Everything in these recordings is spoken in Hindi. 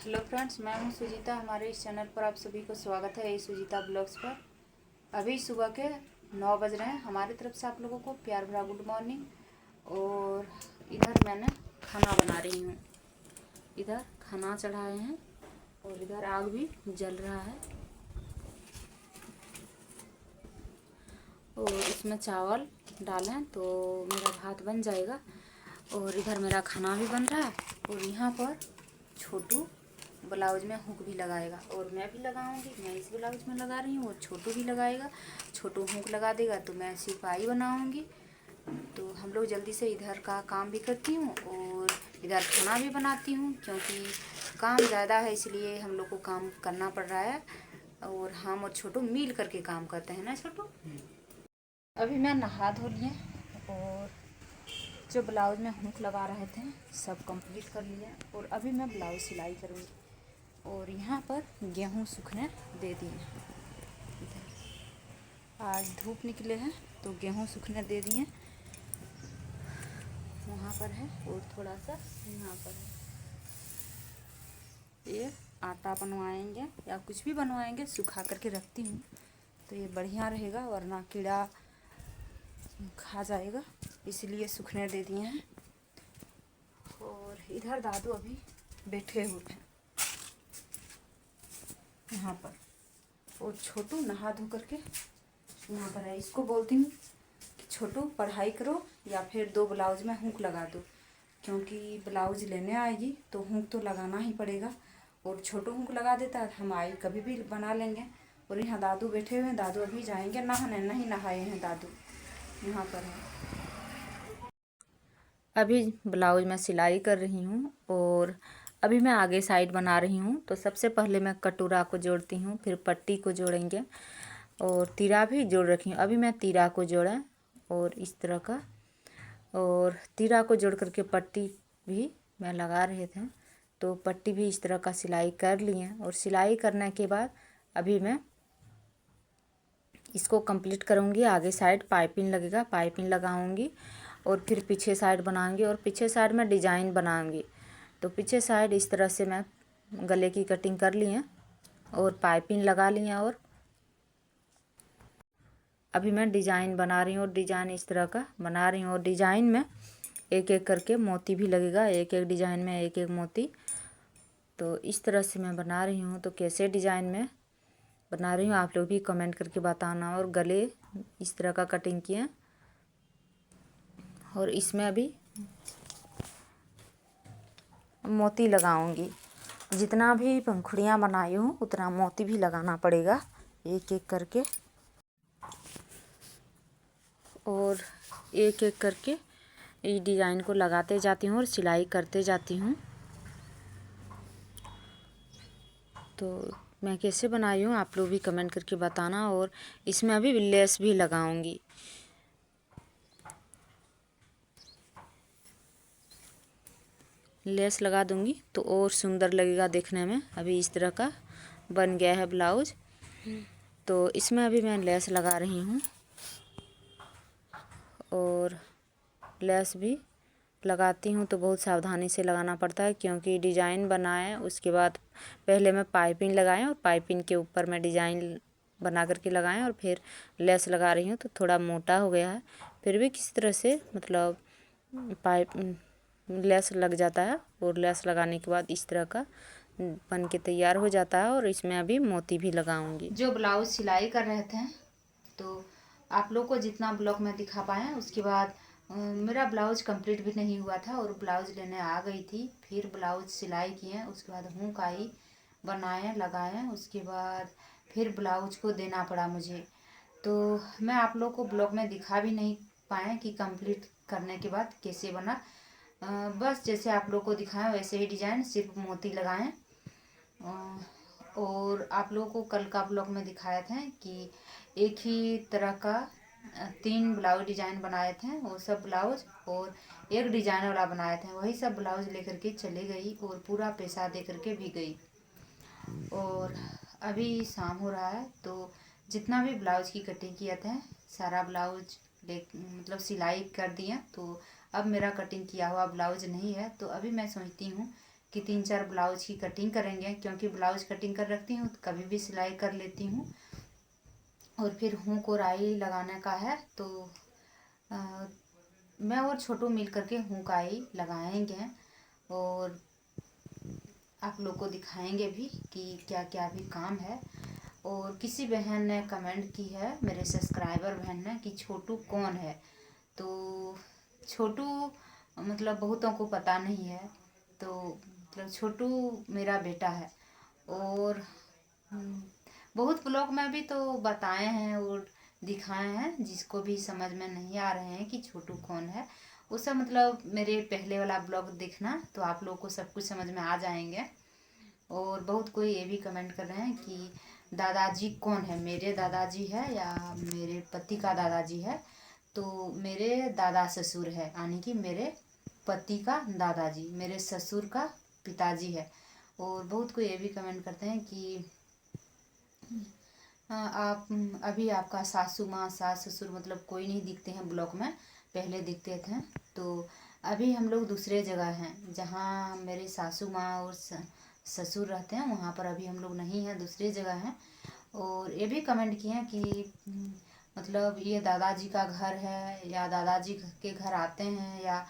हेलो फ्रेंड्स, मैं हूं सुजीता। हमारे इस चैनल पर आप सभी को स्वागत है, सुजीता ब्लॉग्स पर। अभी सुबह के 9 बज रहे हैं। हमारी तरफ से आप लोगों को प्यार भरा गुड मॉर्निंग। और इधर मैंने खाना बना रही हूं। इधर खाना चढ़ाए हैं और इधर आग भी जल रहा है और इसमें चावल डालें तो मेरा भात बन जाएगा। और इधर मेरा खाना भी बन रहा है और यहाँ पर छोटू ब्लाउज में हुक भी लगाएगा और मैं भी लगाऊंगी। मैं इस ब्लाउज में लगा रही हूँ और छोटू भी लगाएगा। छोटू हुक लगा देगा तो मैं सिपाही बनाऊंगी। तो हम लोग जल्दी से इधर का काम भी करती हूँ और इधर खाना भी बनाती हूँ, क्योंकि काम ज़्यादा है इसलिए हम लोग को काम करना पड़ रहा है। और हम और छोटू मिल करके काम करते हैं ना छोटू। अभी मैं नहा धो लिए और जो ब्लाउज में हुक लगा रहे थे सब कंप्लीट कर लिए और अभी मैं ब्लाउज सिलाई करूँगी। और यहाँ पर गेहूँ सूखने दे दिए। आज धूप निकले हैं तो गेहूँ सूखने दे दिए। वहाँ पर है और थोड़ा सा यहाँ पर है। ये आटा बनवाएंगे या कुछ भी बनवाएंगे, सुखा करके रखती हूँ तो ये बढ़िया रहेगा, वरना कीड़ा खा जाएगा, इसलिए सूखने दे दिए हैं। और इधर दादू अभी बैठे हुए हैं यहाँ पर और छोटू नहा धो करके यहाँ पर है। इसको बोलती हूँ कि छोटू पढ़ाई करो या फिर 2 ब्लाउज में हुक लगा दो, क्योंकि ब्लाउज लेने आएगी तो हुक तो लगाना ही पड़ेगा। और छोटू हुक लगा देता है, हम आई कभी भी बना लेंगे। और यहाँ दादू बैठे हुए हैं। दादू अभी जाएंगे नहाने, नहीं नहाए हैं दादू, यहाँ पर है। अभी ब्लाउज में सिलाई कर रही हूँ और अभी मैं आगे साइड बना रही हूँ। तो सबसे पहले मैं कटोरा को जोड़ती हूँ, फिर पट्टी को जोड़ेंगे और तीरा भी जोड़ रखी हूँ। अभी मैं तीरा को जोड़ा और इस तरह का, और तीरा को जोड़ करके पट्टी भी मैं लगा रहे थे। तो पट्टी भी इस तरह का सिलाई कर लिए और सिलाई करने के बाद अभी मैं इसको कंप्लीट करूँगी। आगे साइड पाइपिंग लगेगा, पाइपिंग लगाऊँगी और फिर पीछे साइड बनाऊँगी और पीछे साइड में डिजाइन बनाऊँगी। तो पीछे साइड इस तरह से मैं गले की कटिंग कर ली है और पाइपिंग लगा ली है। और अभी मैं डिजाइन बना रही हूँ और डिजाइन इस तरह का बना रही हूँ और डिजाइन में एक एक करके मोती भी लगेगा, एक एक डिजाइन में एक एक मोती। तो इस तरह से मैं बना रही हूँ। तो कैसे डिजाइन में बना रही हूँ आप लोग भी कमेंट करके बताना। और गले इस तरह का कटिंग किए और इसमें अभी मोती लगाऊंगी। जितना भी पंखुड़ियाँ बनाई हूँ उतना मोती भी लगाना पड़ेगा एक एक करके। और एक एक करके इस डिज़ाइन को लगाते जाती हूँ और सिलाई करते जाती हूँ। तो मैं कैसे बनाई हूँ आप लोग भी कमेंट करके बताना। और इसमें अभी लेस भी लगाऊंगी। लेस लगा दूंगी तो और सुंदर लगेगा देखने में। अभी इस तरह का बन गया है ब्लाउज। तो इसमें अभी मैं लेस लगा रही हूँ और लेस भी लगाती हूँ तो बहुत सावधानी से लगाना पड़ता है, क्योंकि डिज़ाइन बनाए उसके बाद पहले मैं पाइपिंग लगाएं और पाइपिंग के ऊपर मैं डिज़ाइन बना करके लगाएं और फिर लेस लगा रही हूँ। तो थोड़ा मोटा हो गया है, फिर भी किसी तरह से मतलब पाइप लेस लग जाता है और लेस लगाने के बाद इस तरह का बन के तैयार हो जाता है। और इसमें अभी मोती भी लगाऊंगी। जो ब्लाउज सिलाई कर रहे थे तो आप लोग को जितना ब्लॉग में दिखा पाए, उसके बाद मेरा ब्लाउज कंप्लीट भी नहीं हुआ था और ब्लाउज लेने आ गई थी। फिर ब्लाउज सिलाई किए, उसके बाद हुक आई, बनाए लगाए, उसके बाद फिर ब्लाउज को देना पड़ा मुझे। तो मैं आप लोग को ब्लॉग में दिखा भी नहीं पाए कि कंप्लीट करने के बाद कैसे बना। बस जैसे आप लोग को दिखाएं वैसे ही डिजाइन, सिर्फ मोती लगाएं। और आप लोगों को कल का ब्लॉग में दिखाए थे कि एक ही तरह का 3 ब्लाउज डिजाइन बनाए थे, वो सब ब्लाउज और एक डिजाइन वाला बनाए थे, वही सब ब्लाउज लेकर के चले गई और पूरा पैसा दे करके भी गई। और अभी शाम हो रहा है तो जितना भी ब्लाउज की कटिंग किया था सारा ब्लाउज मतलब सिलाई कर दिया। तो अब मेरा कटिंग किया हुआ ब्लाउज नहीं है। तो अभी मैं सोचती हूँ कि 3-4 ब्लाउज की कटिंग करेंगे, क्योंकि ब्लाउज कटिंग कर रखती हूँ तो कभी भी सिलाई कर लेती हूँ। और फिर हुक और आई लगाने का है, तो मैं और छोटू मिल करके हुक आई लगाएंगे और आप लोग को दिखाएंगे भी कि क्या क्या भी काम है। और किसी बहन ने कमेंट की है, मेरे सब्सक्राइबर बहन ने, कि छोटू कौन है। तो छोटू मतलब बहुतों को पता नहीं है, तो मतलब छोटू मेरा बेटा है। और बहुत ब्लॉग में भी तो बताए हैं और दिखाए हैं, जिसको भी समझ में नहीं आ रहे हैं कि छोटू कौन है, वो सब मतलब मेरे पहले वाला ब्लॉग देखना, तो आप लोग को सब कुछ समझ में आ जाएंगे। और बहुत कोई ये भी कमेंट कर रहे हैं कि दादाजी कौन है, मेरे दादाजी है या मेरे पति का दादाजी है। तो मेरे दादा ससुर है, यानी कि मेरे पति का दादाजी, मेरे ससुर का पिताजी है। और बहुत कोई ये भी कमेंट करते हैं कि आप अभी आपका सासू माँ सास ससुर मतलब कोई नहीं दिखते हैं ब्लॉग में, पहले दिखते थे। तो अभी हम लोग दूसरे जगह हैं, जहाँ मेरे सासू माँ और ससुर रहते हैं, वहाँ पर अभी हम लोग नहीं हैं, दूसरी जगह हैं। और ये भी कमेंट किए हैं कि मतलब ये दादाजी का घर है या दादाजी के घर आते हैं या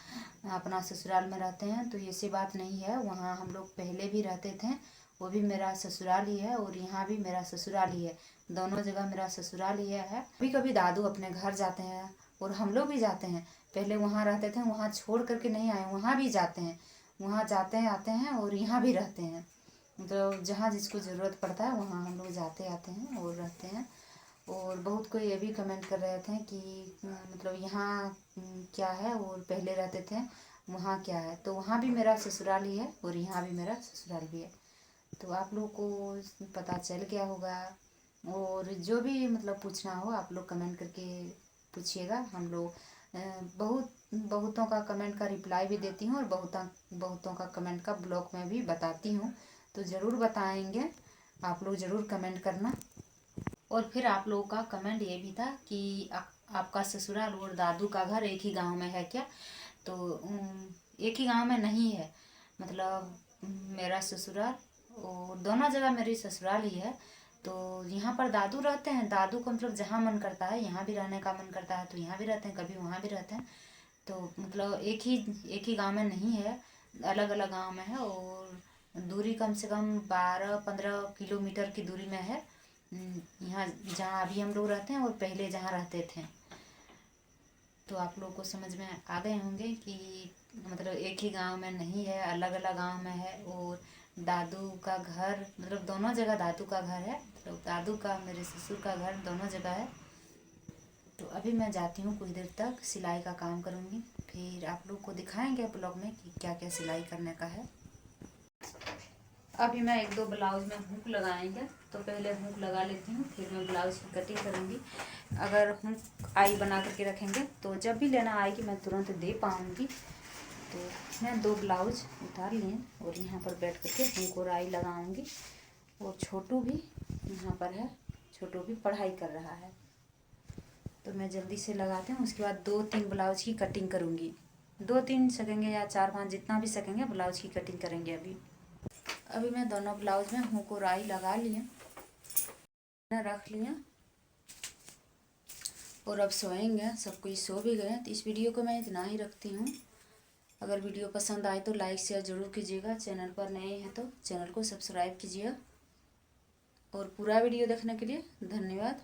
अपना ससुराल में रहते हैं। तो ऐसी बात नहीं है, वहाँ हम लोग पहले भी रहते थे, वो भी मेरा ससुराल ही है और यहाँ भी मेरा ससुराल ही है, दोनों जगह मेरा ससुराल ही है। कभी कभी दादू अपने घर जाते हैं और हम लोग भी जाते हैं, पहले वहाँ रहते थे, वहाँ छोड़ करके नहीं आए, वहाँ भी जाते हैं, वहाँ जाते हैं आते हैं और यहाँ भी रहते हैं। मतलब जहाँ जिसको ज़रूरत पड़ता है वहाँ हम लोग जाते आते हैं और रहते हैं। और बहुत कोई ये भी कमेंट कर रहे थे कि मतलब यहाँ क्या है और पहले रहते थे वहाँ क्या है। तो वहाँ भी मेरा ससुराल ही है और यहाँ भी मेरा ससुराल भी है, तो आप लोग को पता चल गया होगा। और जो भी मतलब पूछना हो आप लोग कमेंट करके पूछिएगा, हम लोग बहुतों का कमेंट का रिप्लाई भी देती हूँ और बहुतों का कमेंट का ब्लॉग में भी बताती हूँ, तो ज़रूर बताएंगे, आप लोग ज़रूर कमेंट करना। और फिर आप लोगों का कमेंट ये भी था कि आपका ससुराल और दादू का घर एक ही गांव में है क्या। तो एक ही गांव में नहीं है, मतलब मेरा ससुराल और दोनों जगह मेरी ससुराल ही है। तो यहाँ पर दादू रहते हैं, दादू को मतलब जहाँ मन करता है, यहाँ भी रहने का मन करता है तो यहाँ भी रहते हैं, कभी वहाँ भी रहते हैं। तो मतलब एक ही गांव में नहीं है, अलग अलग गांव में है। और दूरी कम से कम 12-15 किलोमीटर की दूरी में है, यहाँ जहाँ अभी हम लोग रहते हैं और पहले जहाँ रहते थे। तो आप लोग को समझ में आ गए होंगे कि मतलब एक ही गांव में नहीं है, अलग अलग गांव में है। और दादू का घर मतलब दोनों जगह दादू का घर है, तो दादू का मेरे ससुर का घर दोनों जगह है। तो अभी मैं जाती हूँ, कुछ देर तक सिलाई का काम करूँगी, फिर आप लोग को दिखाएंगे ब्लॉग में कि क्या क्या सिलाई करने का है। अभी मैं 1-2 ब्लाउज में हुक लगाएंगे, तो पहले हुक लगा लेती हूँ, फिर मैं ब्लाउज की कटिंग करूँगी। अगर हुक आई बना करके रखेंगे तो जब भी लेना आएगी मैं तुरंत दे पाऊँगी। तो मैं 2 ब्लाउज उतार लिए और यहाँ पर बैठ करके हुक और आई लगाऊँगी। और छोटू भी यहाँ पर है, छोटू भी पढ़ाई कर रहा है, तो मैं जल्दी से लगाती हूँ। उसके बाद 2-3 ब्लाउज की कटिंग करूँगी, 2-3 सकेंगे या 4-5 जितना भी सकेंगे ब्लाउज की कटिंग करेंगे। अभी मैं दोनों ब्लाउज में हुक और आई लगा लिए, रख लिया और अब सोएंगे, सब कोई सो भी गए। तो इस वीडियो को मैं इतना ही रखती हूँ। अगर वीडियो पसंद आए तो लाइक शेयर ज़रूर कीजिएगा, चैनल पर नए हैं तो चैनल को सब्सक्राइब कीजिएगा। और पूरा वीडियो देखने के लिए धन्यवाद।